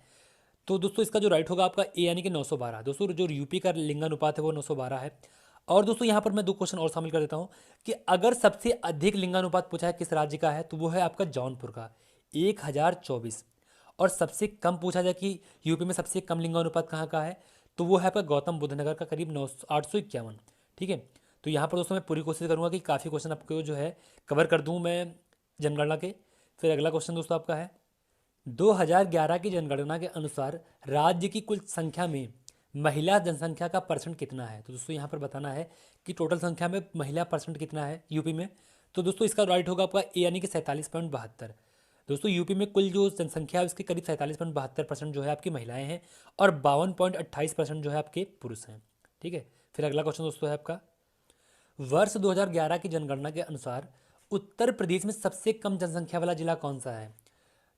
तो दोस्तों इसका जो राइट होगा आपका ए यानी कि 912। दोस्तों जो यूपी का लिंगानुपात है वो 912 है। और दोस्तों यहाँ पर मैं दो क्वेश्चन और शामिल कर देता हूँ कि अगर सबसे अधिक लिंगानुपात पूछा है किस राज्य का है तो वो है आपका जौनपुर का 1024। और सबसे कम पूछा जाए कि यूपी में सबसे कम लिंगानुपात कहाँ का है तो वो है आपका गौतम बुद्ध नगर का करीब 851, ठीक है। तो यहाँ पर दोस्तों मैं पूरी कोशिश करूँगा कि काफ़ी क्वेश्चन आपको जो है कवर कर दूँ मैं जनगणना के। फिर अगला क्वेश्चन दोस्तों आपका है 2011 की जनगणना के अनुसार राज्य की कुल संख्या में महिला जनसंख्या का परसेंट कितना है। तो दोस्तों यहाँ पर बताना है कि टोटल संख्या में महिला परसेंट कितना है यूपी में। तो दोस्तों इसका राइट होगा आपका ए यानी कि 47.72। दोस्तों यूपी में कुल जो जनसंख्या है उसके करीब 47.72% जो है आपकी महिलाएं हैं और 52.28% जो है आपके पुरुष हैं, ठीक है। फिर अगला क्वेश्चन दोस्तों है आपका वर्ष 2011 की जनगणना के अनुसार उत्तर प्रदेश में सबसे कम जनसंख्या वाला जिला कौन सा है।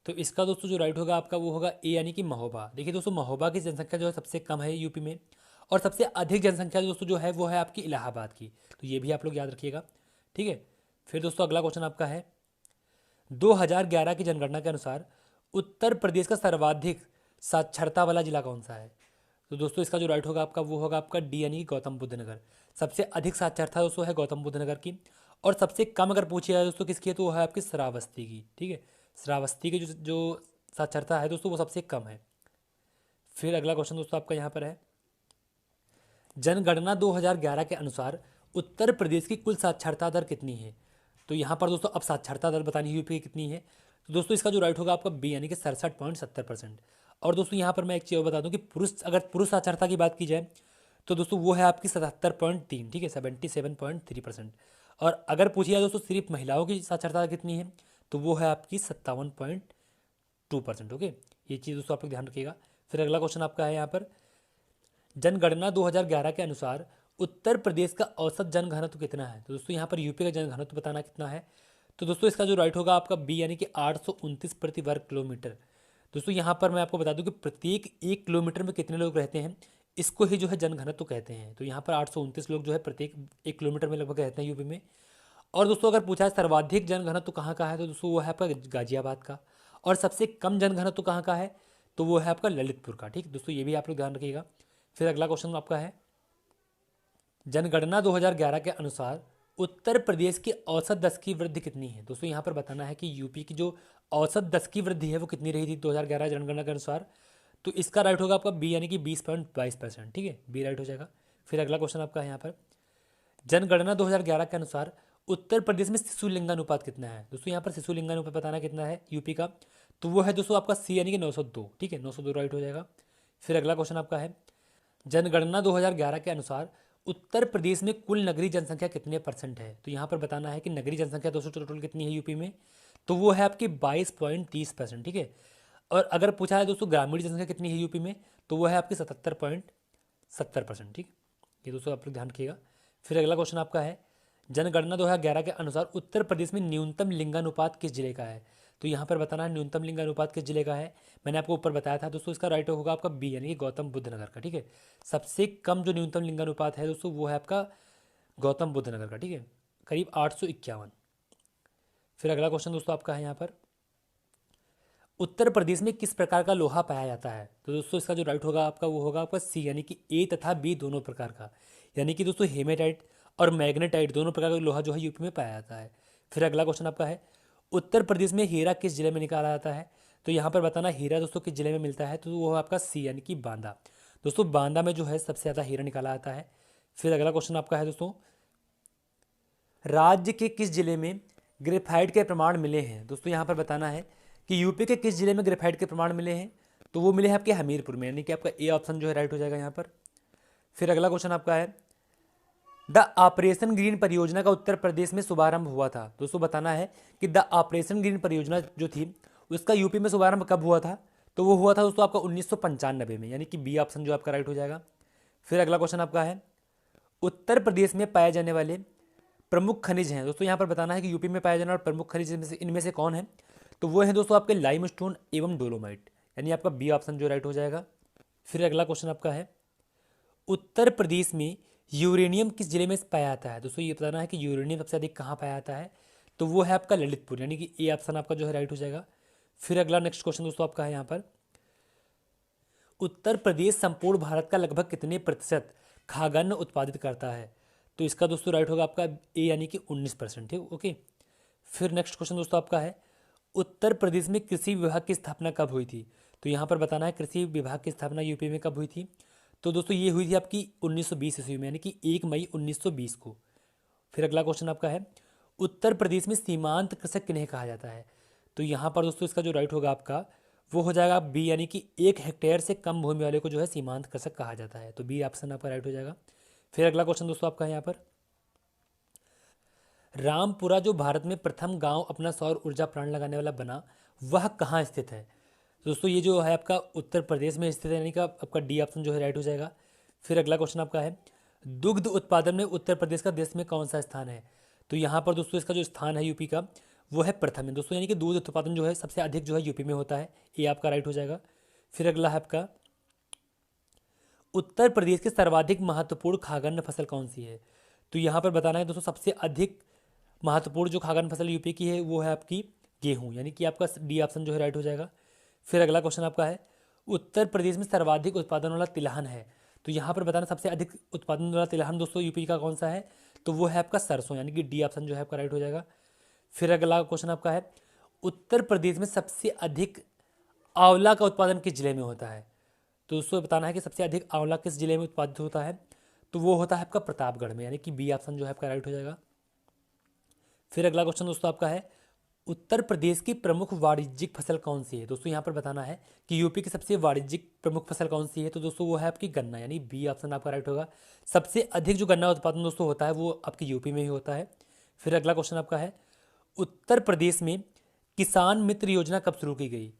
तो इसका दोस्तों जो राइट होगा आपका वो होगा ए यानी कि महोबा। देखिए दोस्तों महोबा की जनसंख्या जो है सबसे कम है यूपी में। और सबसे अधिक जनसंख्या दोस्तों जो है वो है आपकी इलाहाबाद की। तो ये भी आप लोग याद रखिएगा, ठीक है। फिर दोस्तों अगला क्वेश्चन आपका है 2011 की जनगणना के अनुसार उत्तर प्रदेश का सर्वाधिक साक्षरता वाला जिला कौन सा है। तो दोस्तों इसका जो राइट होगा आपका वो होगा आपका डी यानी कि गौतम बुद्ध नगर। सबसे अधिक साक्षरता दोस्तों है गौतम बुद्ध नगर की। और सबसे कम अगर पूछी जाए दोस्तों किसकी है तो वो है आपकी श्रावस्ती की, ठीक है। श्रावस्ती की जो साक्षरता है दोस्तों वो सबसे कम है। फिर अगला क्वेश्चन दोस्तों आपका यहाँ पर है जनगणना 2011 के अनुसार उत्तर प्रदेश की कुल साक्षरता दर कितनी है। तो यहाँ पर दोस्तों अब साक्षरता दर बतानी है यूपी की कितनी है। तो दोस्तों इसका जो राइट होगा आपका बी यानी कि 67.70%। और दोस्तों यहाँ पर मैं एक चीज़ और बता दूँ कि पुरुष साक्षरता की बात की जाए तो दोस्तों वो है आपकी 77.3, ठीक है, 77.3%। और अगर पूछी जाए दोस्तों सिर्फ महिलाओं की साक्षरता कितनी है तो वो है आपकी 57.2%, ओके। ये चीज़ दोस्तों आप लोग ध्यान रखिएगा। फिर अगला क्वेश्चन आपका है यहाँ पर जनगणना 2011 के अनुसार उत्तर प्रदेश का औसत जनघनत्व कितना है। तो दोस्तों यहाँ पर यूपी का जनघनत्व बताना कितना है। तो दोस्तों इसका जो राइट होगा आपका बी यानी कि 829 प्रति वर्ग किलोमीटर। दोस्तों यहाँ पर मैं आपको बता दूं कि प्रत्येक 1 किलोमीटर में कितने लोग रहते हैं इसको ही जो है जनघनत्व कहते हैं। तो यहाँ पर 829 लोग जो है प्रत्येक 1 किलोमीटर में लगभग रहते हैं यूपी में। और दोस्तों अगर पूछा है सर्वाधिक जनघनत्व कहाँ का है तो दोस्तों वो है आपका गाजियाबाद का। और सबसे कम जनघनत्व कहाँ का है तो वो है आपका ललितपुर का, ठीक दोस्तों ये भी आप लोग ध्यान रखिएगा। फिर अगला क्वेश्चन आपका है जनगणना 2011 के अनुसार उत्तर प्रदेश की औसत दस की वृद्धि कितनी है। दोस्तों यहाँ पर बताना है कि यूपी की जो औसत दस की वृद्धि है वो कितनी रही थी 2011 जनगणना के अनुसार। तो इसका राइट होगा आपका बी यानी कि 20.22%, ठीक है, बी राइट हो जाएगा। फिर अगला क्वेश्चन आपका है यहाँ पर जनगणना 2011 के अनुसार उत्तर प्रदेश में शिशु लिंगानुपात कितना है। दोस्तों यहाँ पर शिशु लिंगानुपात बताना कितना है यूपी का तो वो है दोस्तों आपका सी यानी कि 902, ठीक है, 902 राइट हो जाएगा। फिर अगला क्वेश्चन आपका है जनगणना 2011 के अनुसार उत्तर प्रदेश में कुल नगरीय जनसंख्या कितने परसेंट है। तो यहाँ पर बताना है कि नगरीय जनसंख्या दोस्तों टोटल कितनी है यूपी में तो वो है आपकी 22.30%, ठीक है। और अगर पूछा है दोस्तों ग्रामीण जनसंख्या कितनी है यूपी में तो वो है आपकी 77.70%, ठीक। ये दोस्तों आप लोग ध्यान रखिएगा। फिर अगला क्वेश्चन आपका है जनगणना 2011 के अनुसार उत्तर प्रदेश में न्यूनतम लिंगानुपात किस जिले का है। तो यहाँ पर बताना है न्यूनतम लिंगानुपात किस जिले का है। मैंने आपको ऊपर बताया था दोस्तों इसका राइट होगा आपका बी यानी कि गौतम बुद्ध नगर का, ठीक है। सबसे कम जो न्यूनतम लिंगानुपात है दोस्तों वो है आपका गौतम बुद्ध नगर का, ठीक है, करीब 851। फिर अगला क्वेश्चन दोस्तों आपका है यहाँ पर उत्तर प्रदेश में किस प्रकार का लोहा पाया जाता है। तो दोस्तों इसका जो राइट होगा आपका वो होगा आपका सी यानी कि ए तथा बी दोनों प्रकार का, यानी कि दोस्तों हेमेटाइट और मैग्नेटाइट दोनों प्रकार का लोहा जो है यूपी में पाया जाता है। फिर अगला क्वेश्चन आपका है उत्तर प्रदेश में हीरा किस जिले में निकाला जाता है। तो यहाँ पर बताना हीरा दोस्तों किस जिले में मिलता है तो वो आपका सी यानी कि बांदा। दोस्तों बांदा में जो है सबसे ज़्यादा हीरा निकाला जाता है। फिर अगला क्वेश्चन आपका है दोस्तों राज्य के किस जिले में ग्रेफाइट के प्रमाण मिले हैं। दोस्तों यहाँ पर बताना है कि यूपी के किस जिले में ग्रेफाइट के प्रमाण मिले हैं तो वो मिले हैं आपके हमीरपुर में, यानी कि आपका ए ऑप्शन जो है राइट हो जाएगा यहाँ पर। फिर अगला क्वेश्चन आपका है द ऑपरेशन ग्रीन परियोजना का उत्तर प्रदेश में शुभारंभ हुआ था। दोस्तों बताना है कि द ऑपरेशन ग्रीन परियोजना जो थी उसका यूपी में शुभारंभ कब हुआ था, तो वो हुआ था दोस्तों आपका 1995 में, यानी कि बी ऑप्शन जो आपका राइट हो जाएगा। फिर अगला क्वेश्चन आपका है, उत्तर प्रदेश में पाए जाने वाले प्रमुख खनिज हैं। दोस्तों यहाँ पर बताना है कि यूपी में पाए जाने वाले प्रमुख खनिज इनमें से कौन है, तो वो है दोस्तों आपके लाइमस्टोन एवं डोलोमाइट, यानी आपका बी ऑप्शन जो राइट हो जाएगा। फिर अगला क्वेश्चन आपका है, उत्तर प्रदेश में यूरेनियम किस जिले में पाया जाता है। दोस्तों ये बताना है कि यूरेनियम सबसे अधिक कहाँ पाया जाता है, तो वो है आपका ललितपुर, यानी कि ए ऑप्शन आपका जो है राइट हो जाएगा। फिर अगला नेक्स्ट क्वेश्चन दोस्तों आपका है यहाँ पर, उत्तर प्रदेश संपूर्ण भारत का लगभग कितने प्रतिशत खाद्यान्न उत्पादित करता है, तो इसका दोस्तों राइट होगा आपका ए, यानी कि 19%। ठीक, ओके। फिर नेक्स्ट क्वेश्चन दोस्तों आपका है, उत्तर प्रदेश में कृषि विभाग की स्थापना कब हुई थी, तो यहाँ पर बताना है कृषि विभाग की स्थापना यूपी में कब हुई थी, तो दोस्तों ये हुई थी आपकी 1920 ईस्वी में, यानी कि 1 मई 1920 को। फिर अगला क्वेश्चन आपका है, उत्तर प्रदेश में सीमांत कृषक किन्हें कहा जाता है, तो यहाँ पर दोस्तों इसका जो राइट होगा आपका वो हो जाएगा बी, यानी कि 1 हेक्टेयर से कम भूमि वाले को जो है सीमांत कृषक कहा जाता है, तो बी ऑप्शन आपका राइट हो जाएगा। फिर अगला क्वेश्चन दोस्तों आपका है यहाँ पर, रामपुरा जो भारत में प्रथम गांव अपना सौर ऊर्जा प्लांट लगाने वाला बना, वह कहाँ स्थित है, तो दोस्तों ये जो है आपका उत्तर प्रदेश में स्थित है, यानी कि आपका डी ऑप्शन जो है राइट हो जाएगा। फिर अगला क्वेश्चन आपका है, दुग्ध उत्पादन में उत्तर प्रदेश का देश में कौन सा स्थान है, तो यहाँ पर दोस्तों इसका जो स्थान है यूपी का वो है प्रथम है दोस्तों, यानी कि दूध उत्पादन जो है सबसे अधिक जो है यूपी में होता है, ये आपका राइट हो जाएगा। फिर अगला है आपका, उत्तर प्रदेश की सर्वाधिक महत्वपूर्ण खाद्यान्न फसल कौन सी है, तो यहाँ पर बताना है दोस्तों सबसे अधिक महत्वपूर्ण जो खाद्यान्न फसल यूपी की है वो है आपकी गेहूं, यानी कि आपका डी ऑप्शन जो है राइट हो जाएगा। फिर अगला क्वेश्चन आपका है, उत्तर प्रदेश में सर्वाधिक उत्पादन वाला तिलहन है, तो यहाँ पर बताना सबसे अधिक उत्पादन वाला तिलहन दोस्तों यूपी का कौन सा है, तो वो है आपका सरसों, यानी कि डी ऑप्शन जो है आपका राइट हो जाएगा। फिर अगला क्वेश्चन आपका है, उत्तर प्रदेश में सबसे अधिक आंवला का उत्पादन किस जिले में होता है, तो दोस्तों बताना है कि सबसे अधिक आंवला किस जिले में उत्पादित होता है, तो वो होता है आपका प्रतापगढ़ में, यानी कि बी ऑप्शन जो है आपका राइट हो जाएगा। फिर अगला क्वेश्चन दोस्तों आपका है, उत्तर प्रदेश की प्रमुख वाणिज्यिक फसल कौन सी है, दोस्तों यहाँ पर बताना है कि यूपी की सबसे वाणिज्यिक प्रमुख फसल कौन सी है, तो दोस्तों वो है आपकी गन्ना, यानी बी ऑप्शन आपका राइट होगा। सबसे अधिक जो गन्ना उत्पादन दोस्तों होता है वो आपकी यूपी में ही होता है। फिर अगला क्वेश्चन आपका है, उत्तर प्रदेश में किसान मित्र योजना कब शुरू की गई,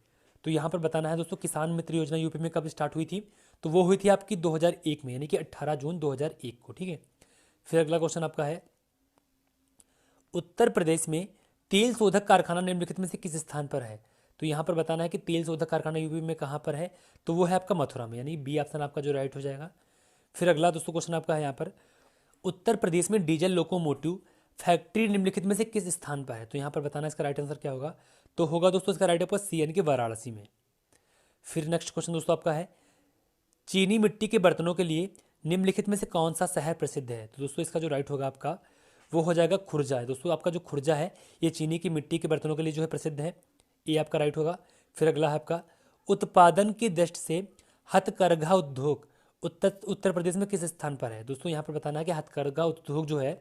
तो यहाँ पर बताना है दोस्तों किसान मित्र योजना यूपी में कब स्टार्ट हुई थी, तो वो हुई थी आपकी 2001 में, यानी कि 18 जून 2001 को। ठीक है। फिर अगला क्वेश्चन आपका है, उत्तर प्रदेश में तेल शोधक कारखाना निम्नलिखित में से किस स्थान पर है, तो यहाँ पर बताना है कि तेल शोधक कारखाना यूपी में कहाँ पर है, तो वो है आपका मथुरा में, यानी बी ऑप्शन आपका जो राइट हो जाएगा। फिर अगला दोस्तों क्वेश्चन आपका है यहाँ पर, उत्तर प्रदेश में डीजल लोकोमोटिव फैक्ट्री निम्नलिखित में से किस स्थान पर है, तो यहाँ पर बताना इसका राइट आंसर क्या होगा, तो होगा दोस्तों इसका राइट आपका सी, यानी कि वाराणसी में। फिर नेक्स्ट क्वेश्चन दोस्तों आपका है, चीनी मिट्टी के बर्तनों के लिए निम्नलिखित में से कौन सा शहर प्रसिद्ध है, तो दोस्तों इसका जो राइट होगा आपका वो हो जाएगा खुर्जा है दोस्तों, आपका जो खुर्जा है ये चीनी की मिट्टी के बर्तनों के लिए जो है प्रसिद्ध है, ये आपका राइट होगा। फिर अगला है आपका, उत्पादन की दृष्टि से हथकरघा उद्योग उत्तर प्रदेश में किस स्थान पर है, दोस्तों यहाँ पर बताना है कि हथकरघा उद्योग जो है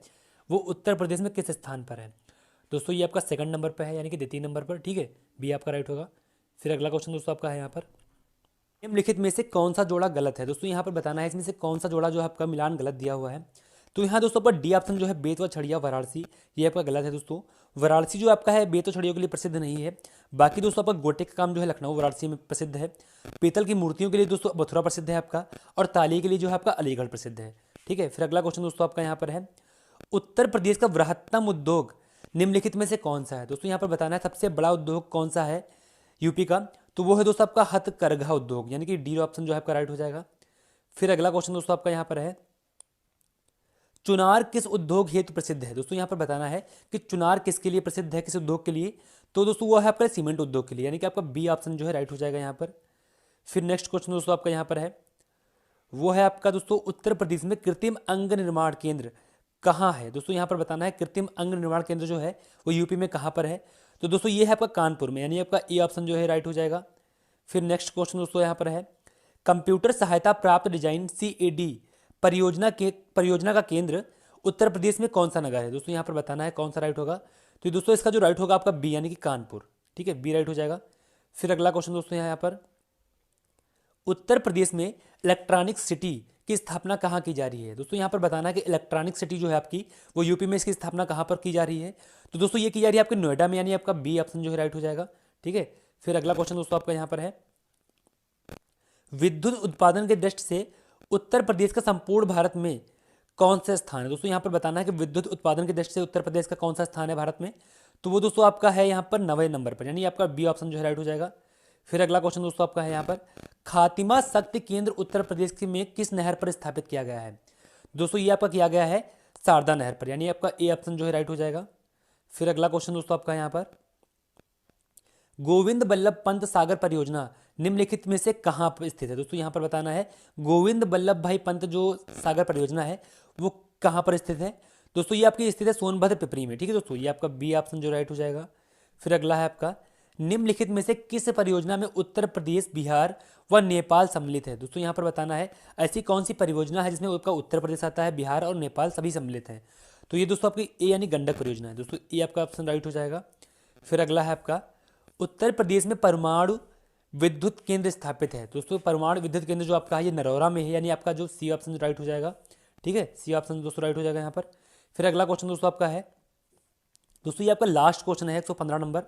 वो उत्तर प्रदेश में किस स्थान पर है, दोस्तों ये आपका सेकंड नंबर पर है, यानी कि द्वितीय नंबर पर। ठीक है, बी आपका राइट होगा। फिर अगला क्वेश्चन दोस्तों आपका है यहाँ पर, निम्नलिखित में से कौन सा जोड़ा गलत है, दोस्तों यहाँ पर बताना है इसमें से कौन सा जोड़ा जो है आपका मिलान गलत दिया हुआ है, तो यहाँ दोस्तों आपका डी ऑप्शन जो है बेत व छड़िया वाराणसी, ये आपका गलत है दोस्तों। वाराणसी जो आपका है बेत व छड़ियों के लिए प्रसिद्ध नहीं है। बाकी दोस्तों आपका गोटे का काम जो है लखनऊ वाराणसी में प्रसिद्ध है। पीतल की मूर्तियों के लिए दोस्तों मथुरा प्रसिद्ध है आपका, और ताली के लिए जो है आपका अलीगढ़ प्रसिद्ध है। ठीक है, फिर अगला क्वेश्चन दोस्तों आपका यहाँ पर है, उत्तर प्रदेश का बृहत्तम उद्योग निम्नलिखित में से कौन सा है, दोस्तों यहाँ पर बताना है सबसे बड़ा उद्योग कौन सा है यूपी का, तो वो है दोस्तों आपका हथकरघा उद्योग, यानी कि डी ऑप्शन जो है आपका राइट हो जाएगा। फिर अगला क्वेश्चन दोस्तों आपका यहाँ पर है, चुनार किस उद्योग हेतु प्रसिद्ध है, दोस्तों यहाँ पर बताना है कि चुनार किसके लिए प्रसिद्ध है, किस उद्योग के लिए, तो दोस्तों वो है आपका सीमेंट उद्योग के लिए, यानी कि आपका बी ऑप्शन जो है राइट हो जाएगा यहाँ पर। फिर नेक्स्ट क्वेश्चन दोस्तों आपका यहाँ पर है, वो है आपका दोस्तों उत्तर प्रदेश में कृत्रिम अंग निर्माण केंद्र कहाँ है, दोस्तों यहाँ पर बताना है कृत्रिम अंग निर्माण केंद्र जो है वो यूपी में कहाँ पर है, तो दोस्तों ये है आपका कानपुर में, यानी आपका ए ऑप्शन जो है राइट हो जाएगा। फिर नेक्स्ट क्वेश्चन दोस्तों यहाँ पर है, कंप्यूटर सहायता प्राप्त डिजाइन CAD परियोजना का केंद्र उत्तर प्रदेश में कौन सा नगर है, दोस्तों यहाँ पर बताना है कौन सा राइट होगा, तो दोस्तों इसका जो राइट होगा आपका बी, यानी कि कानपुर। ठीक है, बी राइट हो जाएगा। फिर अगला क्वेश्चन दोस्तों यहाँ पर, उत्तर प्रदेश में इलेक्ट्रॉनिक सिटी की स्थापना कहाँ की जा रही है। दोस्तों यहाँ पर बताना है कि इलेक्ट्रॉनिक सिटी जो है आपकी वो यूपी में इसकी स्थापना कहाँ पर की जा रही है। तो दोस्तों ये की जा रही है आपके नोएडा में, यानी आपका बी ऑप्शन जो है राइट हो जाएगा। ठीक है, फिर अगला क्वेश्चन दोस्तों आपका यहाँ पर है, विद्युत उत्पादन के दृष्टि से उत्तर प्रदेश का संपूर्ण भारत में कौन सा स्थान है। दोस्तों यहाँ पर बताना है कि विद्युत उत्पादन की दृष्टि से उत्तर प्रदेश का कौन सा स्थान है भारत में। तो वो दोस्तों आपका है यहाँ पर 9वें नंबर पर, यानी आपका बी ऑप्शन जो है राइट हो जाएगा। फिर अगला क्वेश्चन दोस्तों आपका है यहाँ पर, खातिमा शक्ति केंद्र उत्तर प्रदेश में किस नहर पर स्थापित किया गया है। दोस्तों ये आपका किया गया है शारदा नहर पर, यानी आपका ए ऑप्शन जो है राइट हो जाएगा। फिर अगला क्वेश्चन दोस्तों आपका यहाँ पर, गोविंद बल्लभ पंत सागर परियोजना निम्नलिखित में से कहाँ पर स्थित है। दोस्तों यहाँ पर बताना है गोविंद बल्लभ भाई पंत जो सागर परियोजना है वो कहाँ पर स्थित है। दोस्तों ये आपकी स्थित है सोनभद्र पिपरी में। ठीक है दोस्तों, ये आपका बी ऑप्शन जो राइट हो जाएगा। फिर अगला है आपका, निम्नलिखित में से किस परियोजना में उत्तर प्रदेश, बिहार व नेपाल सम्मिलित है। दोस्तों यहाँ पर बताना है ऐसी कौन सी परियोजना है जिसमें आपका उत्तर प्रदेश आता है, बिहार और नेपाल सभी सम्मिलित हैं। तो ये दोस्तों आपकी ए यानी गंडक परियोजना है। दोस्तों ये आपका ऑप्शन राइट हो जाएगा। फिर अगला है आपका, उत्तर प्रदेश में परमाणु विद्युत केंद्र स्थापित है। दोस्तों परमाणु विद्युत केंद्र जो आपका है ये नरौरा में है, यानी आपका जो सी ऑप्शन राइट हो जाएगा। ठीक है, सी ऑप्शन दोस्तों राइट हो जाएगा यहाँ पर। फिर अगला क्वेश्चन दोस्तों आपका है, दोस्तों ये आपका लास्ट क्वेश्चन है 115 नंबर,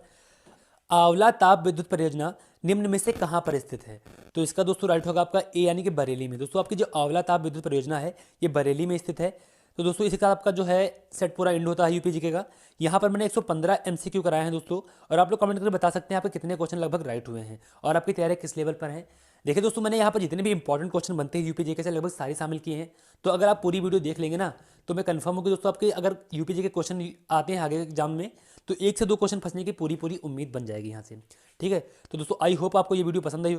आंवला ताप विद्युत परियोजना निम्न में से कहाँ पर स्थित है। तो इसका दोस्तों राइट होगा आपका ए यानी कि बरेली में। दोस्तों आपकी जो आंवला ताप विद्युत परियोजना है ये बरेली में स्थित है। तो दोस्तों इसी का आपका जो है सेट पूरा एंड होता है यूपी जीके का। यहाँ पर मैंने 115 एमसीक्यू कराए हैं दोस्तों, और आप लोग कमेंट करके बता सकते हैं आपके कितने क्वेश्चन लगभग राइट हुए हैं और आपकी तैयारी किस लेवल पर है। देखिए दोस्तों मैंने यहाँ पर जितने भी इंपॉर्टेंट क्वेश्चन बनते हैं यूपी जीके से लगभग सारे शामिल किए हैं। तो अगर आप पूरी वीडियो देख लेंगे ना तो मैं कंफर्म हूँ कि दोस्तों आपके अगर यूपी जीके क्वेश्चन आते हैं आगे एग्जाम में तो 1 से 2 क्वेश्चन फंसने की पूरी उम्मीद बन जाएगी यहाँ से। ठीक है, तो दोस्तों आई होप आपको ये वीडियो पसंद आई।